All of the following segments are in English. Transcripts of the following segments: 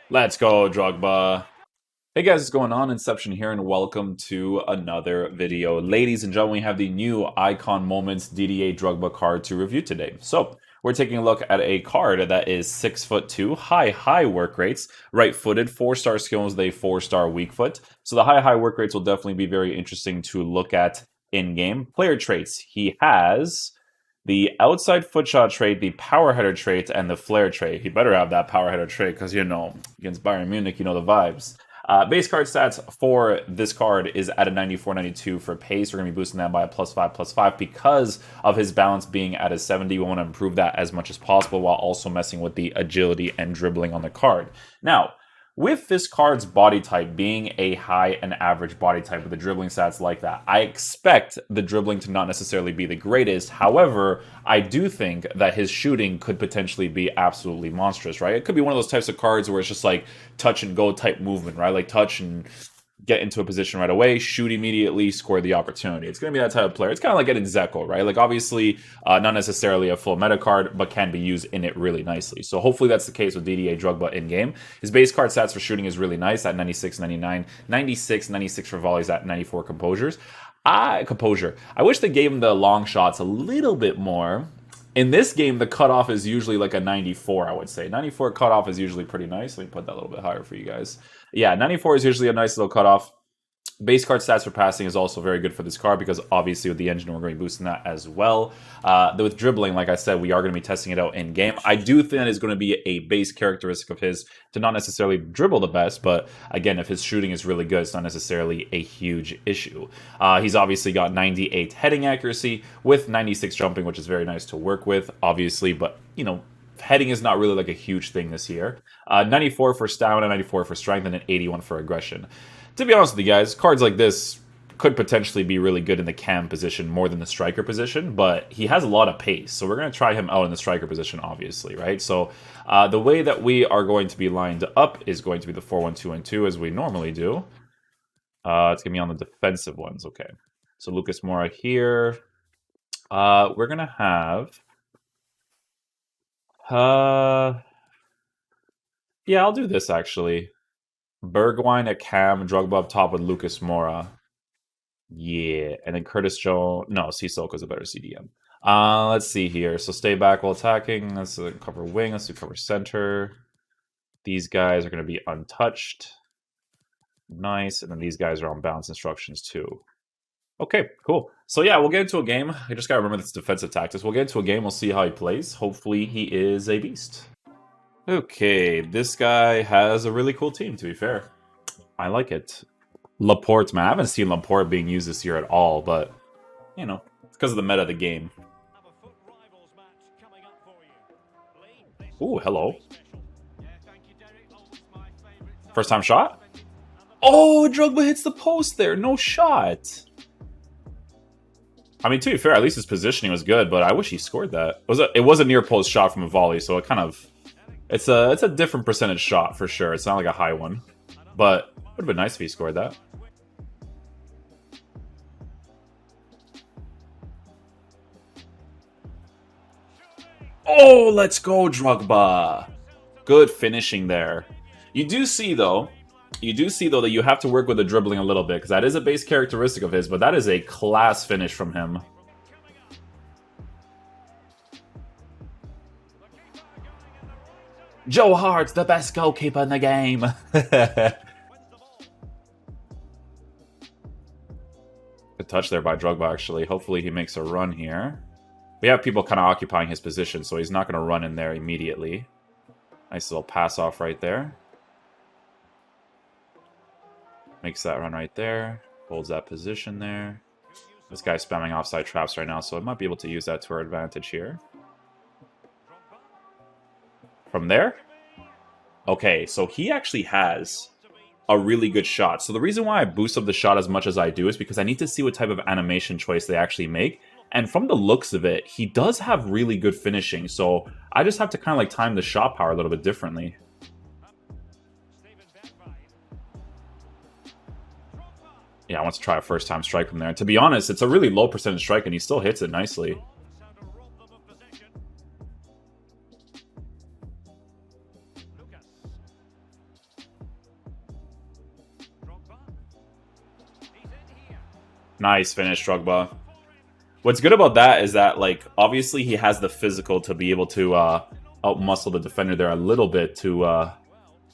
Let's go, Drogba. Hey guys, what's going on? Inception here, and welcome to another video. Ladies and gentlemen, we have the new Icon Moments DDA Drogba card to review today. So, we're taking a look at a card that is 6'2", high work rates, right-footed, 4-star skills with a 4-star weak foot. So the high work rates will definitely be very interesting to look at in-game. Player traits, he has the outside foot shot trait, the power header trait, and the flare trait. He better have that power header trait because, against Bayern Munich, you know the vibes. Base card stats for this card is at a 94-92 for pace. We're going to be boosting that by a +5/+5 because of his balance being at a 70. We want to improve that as much as possible while also messing with the agility and dribbling on the card. Now, with this card's body type being a high and average body type with the dribbling stats like that, I expect the dribbling to not necessarily be the greatest. However, I do think that his shooting could potentially be absolutely monstrous, right? It could be one of those types of cards where it's just like touch and go type movement, right? Like touch and get into a position right away, shoot immediately, score the opportunity. It's going to be that type of player. It's kind of like getting Zeko, right? Like obviously not necessarily a full meta card, but can be used in it really nicely. So hopefully that's the case with DDA Drogba in-game. His base card stats for shooting is really nice at 96-99, 96 for volleys at 94 composures. Composure. I wish they gave him the long shots a little bit more. In this game, the cutoff is usually like a 94, I would say. 94 cutoff is usually pretty nice. Let me put that a little bit higher for you guys. Yeah, 94 is usually a nice little cutoff. Base card stats for passing is also very good for this card because obviously with the engine we're going to be boosting that as well. With dribbling, like I said, we are going to be testing it out in game. I do think that is going to be a base characteristic of his to not necessarily dribble the best, but again, if his shooting is really good, it's not necessarily a huge issue. He's obviously got 98 heading accuracy with 96 jumping, which is very nice to work with, obviously, but heading is not really like a huge thing this year. 94 for stamina, 94 for strength, and an 81 for aggression. To be honest with you guys, cards like this could potentially be really good in the cam position more than the striker position, but he has a lot of pace, so we're going to try him out in the striker position, obviously, right? So the way that we are going to be lined up is going to be the 4-1-2-2 as we normally do. It's going to be on the defensive ones, okay. So Lucas Moura here. We're going to have... yeah, I'll do this, actually. Bergwijn at cam, Drogba up top with Lucas Moura. Yeah, and then Curtis Jones. No, Sissoko's a better CDM. Let's see here. So stay back while attacking. Let's cover wing. Let's do cover center. These guys are going to be untouched. Nice. And then these guys are on balance instructions too. Okay, cool. So yeah, we'll get into a game. I just got to remember this defensive tactics. We'll get into a game. We'll see how he plays. Hopefully he is a beast. Okay, this guy has a really cool team, to be fair. I like it. Laporte, man. I haven't seen Laporte being used this year at all, but, it's because of the meta of the game. Ooh, hello. First time shot? Oh, Drogba hits the post there. No shot. I mean, to be fair, at least his positioning was good, but I wish he scored that. It was a near post shot from a volley, so it kind of... It's a different percentage shot for sure. It's not like a high one, but it would have been nice if he scored that. Oh, let's go, Drogba. Good finishing there. You do see though that you have to work with the dribbling a little bit because that is a base characteristic of his, but that is a class finish from him. Joe Hart's the best goalkeeper in the game. Good touch there by Drogba, actually. Hopefully he makes a run here. We have people kind of occupying his position, so he's not going to run in there immediately. Nice little pass off right there. Makes that run right there. Holds that position there. This guy's spamming offside traps right now, so I might be able to use that to our advantage here. From there? Okay, so he actually has a really good shot. So the reason why I boost up the shot as much as I do is because I need to see what type of animation choice they actually make. And from the looks of it, he does have really good finishing. So I just have to kind of like time the shot power a little bit differently. Yeah, I want to try a first time strike from there. And to be honest, it's a really low percentage strike and he still hits it nicely. Nice finish, Drogba. What's good about that is that, like, obviously he has the physical to be able to outmuscle the defender there a little bit to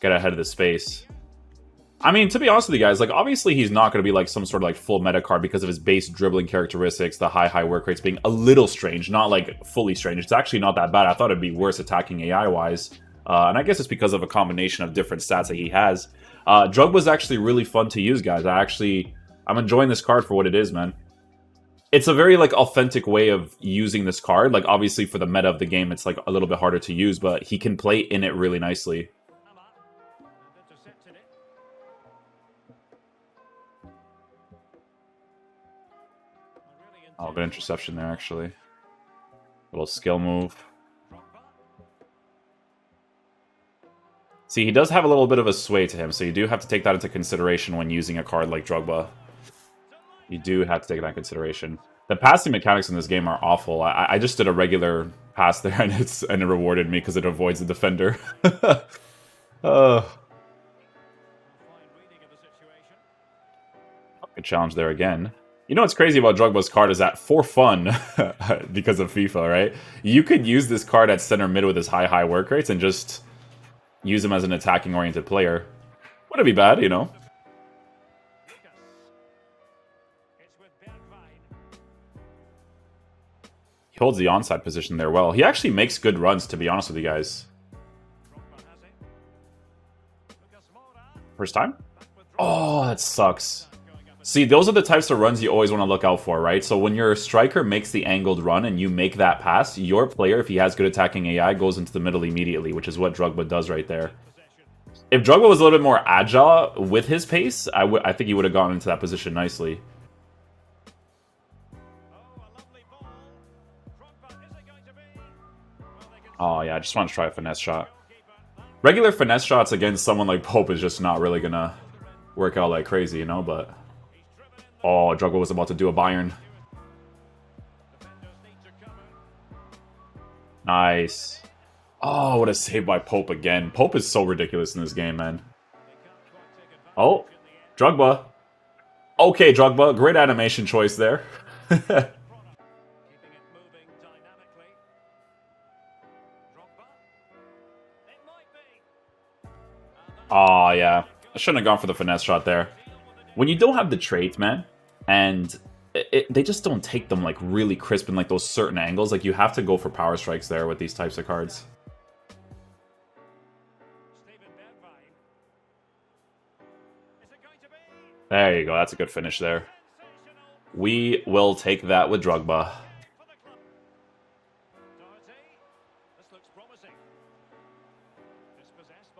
get ahead of the space. I mean, to be honest with you guys, like, obviously he's not going to be, like, some sort of, like, full meta card because of his base dribbling characteristics, the high work rates being a little strange, not, like, fully strange. It's actually not that bad. I thought it'd be worse attacking AI-wise. And I guess it's because of a combination of different stats that he has. Drogba's actually really fun to use, guys. I'm enjoying this card for what it is, man. It's a very, like, authentic way of using this card. Like, obviously, for the meta of the game, it's, like, a little bit harder to use, but he can play in it really nicely. Oh, good interception there, actually. Little skill move. See, he does have a little bit of a sway to him, so you do have to take that into consideration when using a card like Drogba. You do have to take that into consideration. The passing mechanics in this game are awful. I just did a regular pass there, and it rewarded me because it avoids the defender. Good challenge there again. You know what's crazy about Drogba's card is that, for fun, because of FIFA, right? You could use this card at center mid with his high work rates and just use him as an attacking-oriented player. Wouldn't be bad, you know? He holds the onside position there well. He actually makes good runs, to be honest with you guys. First time? Oh, that sucks. See, those are the types of runs you always want to look out for, right? So when your striker makes the angled run and you make that pass, your player, if he has good attacking AI, goes into the middle immediately, which is what Drogba does right there. If Drogba was a little bit more agile with his pace, I think he would have gone into that position nicely. Oh, yeah, I just want to try a finesse shot. Regular finesse shots against someone like Pope is just not really going to work out like crazy, you know, but... Oh, Drogba was about to do a Bayern. Nice. Oh, what a save by Pope again. Pope is so ridiculous in this game, man. Oh, Drogba. Okay, Drogba. Great animation choice there. Oh, yeah. I shouldn't have gone for the finesse shot there. When you don't have the traits, man, and they just don't take them, like, really crisp in, like, those certain angles. Like, you have to go for power strikes there with these types of cards. There you go. That's a good finish there. We will take that with Drogba.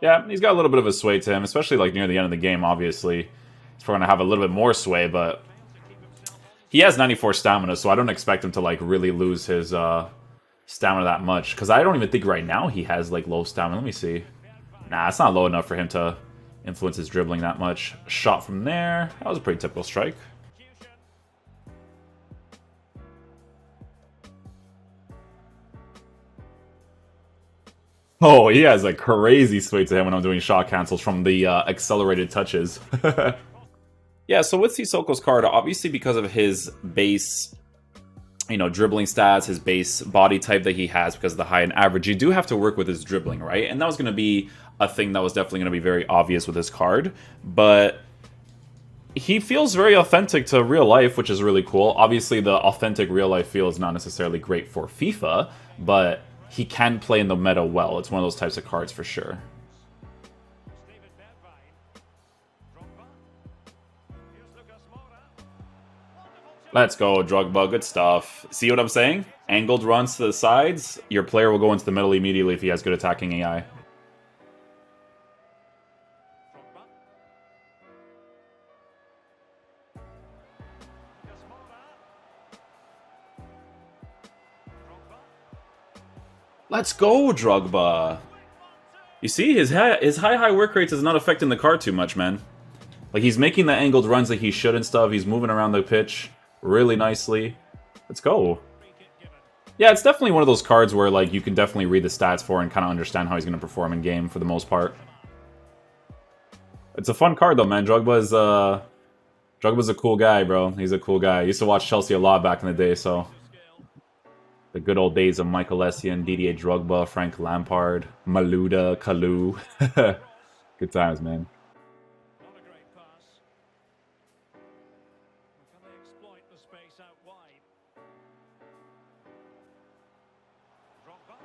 Yeah, he's got a little bit of a sway to him, especially, like, near the end of the game, obviously. He's probably going to have a little bit more sway, but... He has 94 stamina, so I don't expect him to, like, really lose his stamina that much. Because I don't even think right now he has, like, low stamina. Let me see. Nah, it's not low enough for him to influence his dribbling that much. Shot from there. That was a pretty typical strike. Oh, he has a crazy sway to him when I'm doing shot cancels from the accelerated touches. Yeah, so with Sissoko's card, obviously because of his base, you know, dribbling stats, his base body type that he has because of the high and average, you do have to work with his dribbling, right? And that was going to be a thing that was definitely going to be very obvious with his card. But he feels very authentic to real life, which is really cool. Obviously, the authentic real life feel is not necessarily great for FIFA, but he can play in the meta well. It's one of those types of cards for sure. Let's go, Drogba. Good stuff. See what I'm saying? Angled runs to the sides. Your player will go into the middle immediately if he has good attacking AI. Let's go, Drogba. You see, his high work rates is not affecting the card too much, man. Like, he's making the angled runs that he should and stuff. He's moving around the pitch really nicely. Let's go. Yeah, it's definitely one of those cards where, like, you can definitely read the stats for and kind of understand how he's going to perform in game for the most part. It's a fun card, though, man. Drogba is Drogba's a cool guy, bro. He's a cool guy. I used to watch Chelsea a lot back in the day, so the good old days of Michael Essien, Didier Drogba, Frank Lampard, Malouda, Kalou. Good times, man. Not a great pass. Can they exploit the space out wide? Drogba.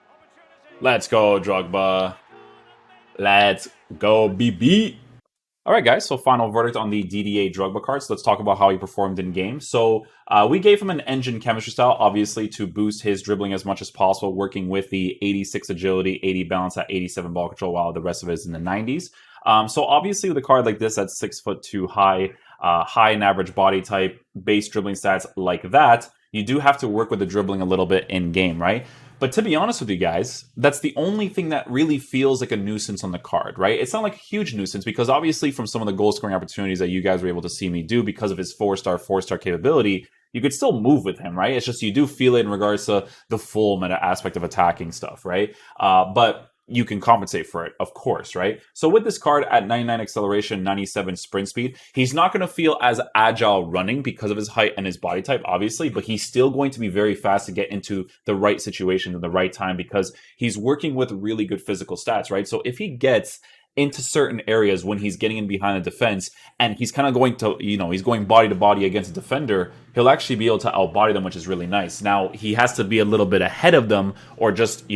Opportunity. Let's go, Drogba. Let's go, BB. All right, guys, so final verdict on the DDA Drogba cards. Let's talk about how he performed in game. So we gave him an engine chemistry style, obviously, to boost his dribbling as much as possible, working with the 86 agility, 80 balance at 87 ball control, while the rest of it is in the 90s. So obviously with a card like this that's 6'2" high, high and average body type, base dribbling stats like that, you do have to work with the dribbling a little bit in game, right? But to be honest with you guys, that's the only thing that really feels like a nuisance on the card, right? It's not like a huge nuisance because obviously from some of the goal scoring opportunities that you guys were able to see me do because of his 4-star capability, you could still move with him, right? It's just you do feel it in regards to the full meta aspect of attacking stuff, right? But you can compensate for it, of course, right? So with this card at 99 acceleration, 97 sprint speed, he's not going to feel as agile running because of his height and his body type, obviously, but he's still going to be very fast to get into the right situation at the right time because he's working with really good physical stats, right? So if he gets into certain areas when he's getting in behind the defense and he's kind of going to, he's going body to body against a defender, he'll actually be able to outbody them, which is really nice. Now, he has to be a little bit ahead of them or just,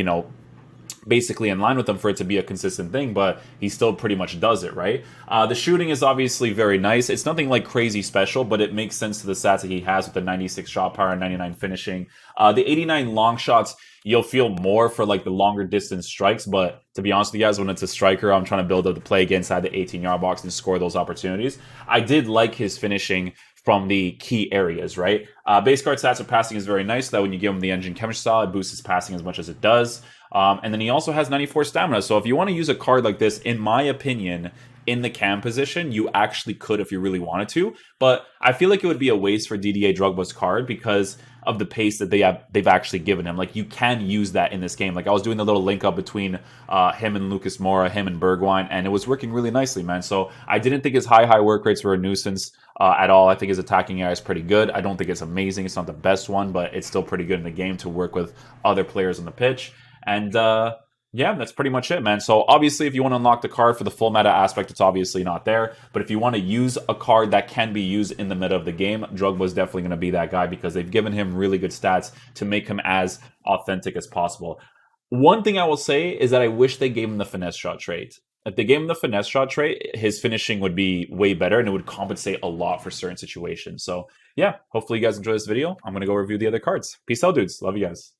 basically in line with them for it to be a consistent thing, but he still pretty much does it, right? The shooting is obviously very nice. It's nothing like crazy special, but it makes sense to the stats that he has with the 96 shot power and 99 finishing. The 89 long shots, you'll feel more for like the longer distance strikes, but to be honest with you guys, when it's a striker, I'm trying to build up the play inside the 18-yard box and score those opportunities. I did like his finishing from the key areas, right? Base card stats of passing is very nice, so that when you give him the engine chemistry style, it boosts his passing as much as it does. And then he also has 94 stamina. So if you want to use a card like this, in my opinion, in the cam position, you actually could if you really wanted to. But I feel like it would be a waste for DDA Drogba's card because of the pace that they've actually given him. Like, you can use that in this game. Like, I was doing the little link up between him and Lucas Moura, him and Bergwijn, and it was working really nicely, man. So I didn't think his high work rates were a nuisance at all. I think his attacking AI is pretty good. I don't think it's amazing. It's not the best one, but it's still pretty good in the game to work with other players on the pitch. And yeah, that's pretty much it, man. So obviously, if you want to unlock the card for the full meta aspect, it's obviously not there. But if you want to use a card that can be used in the meta of the game, Drogba is definitely going to be that guy because they've given him really good stats to make him as authentic as possible. One thing I will say is that I wish they gave him the finesse shot trait. If they gave him the finesse shot trait, his finishing would be way better and it would compensate a lot for certain situations. So yeah, hopefully you guys enjoy this video. I'm going to go review the other cards. Peace out, dudes. Love you guys.